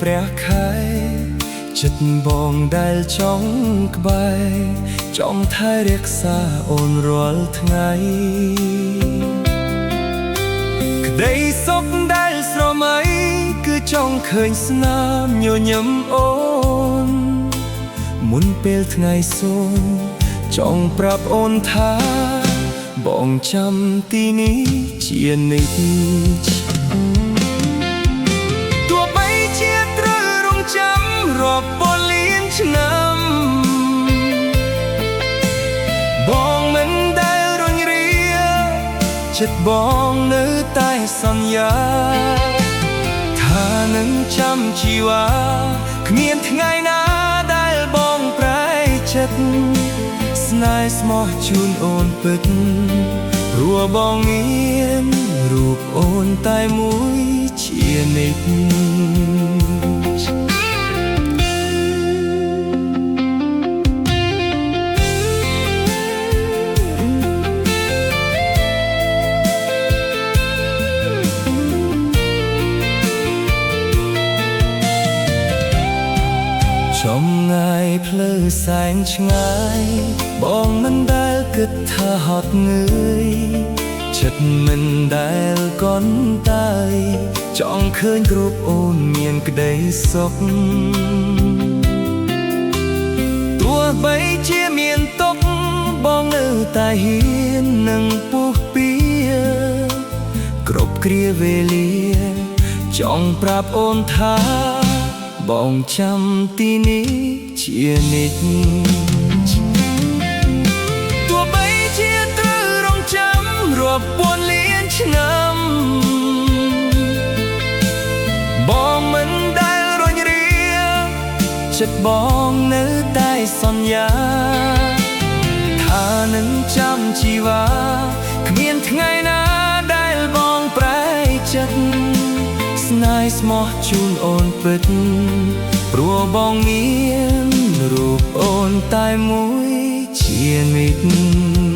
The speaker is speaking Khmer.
ព្រះខែចិត្តបងដែលចង់ក្បែរចង់ថែរក្សាអូនរាល់ថ្ងៃក្តីសុខដែលស្រមៃគឺចង់ឃើញស្នាមញញឹមអូនមុនពេលថ្ងៃសូន្យចង់ប្រាប់អូនថាបងចាំទីនេះជានិច្ចទោះបីជាត្រូវរងចាំរាប់ពាន់លានឆ្នាំបងមិនដែលរញរាចិត្តបងនៅតែសន្យាថានឹងចាំជីវ៉ាគ្មានថ្ងៃណាដែលបងប្រែចិត្តស្នេហ៍ស្មោះជូនអូនពិតព្រោះបងមានរូបអូនតែមួយជានិច្ចចំងាយភ្លឺសែងឆ្ងាយបងមិនដែលគិតថាហត់នឿយចិត្តមិនដែលកន់តាយចង់ឃើញរូបអូនមានក្តីសុខទោះបីជាមានទុក្ខបងនៅតែហ៊ាននឹងពុះពៀគ្រប់គ្រាវេលាចង់ប្រាប់អូនថាបងចាំទីនេះជានិច្ចទោះបីជាត្រូវរងចាំរាប់ពាន់លានឆ្នាំបងមិនដែលរញរាចិត្តបងនៅតែសន្យាថានឹងចាំជីវ៉ាគ្មានថ្ងៃណាដែលបងប្រែចិត្តស្នេហ៍ស្មោះជូនអូនពិតព្រោះបងមានរូបអូនតែមួយជានិច្ច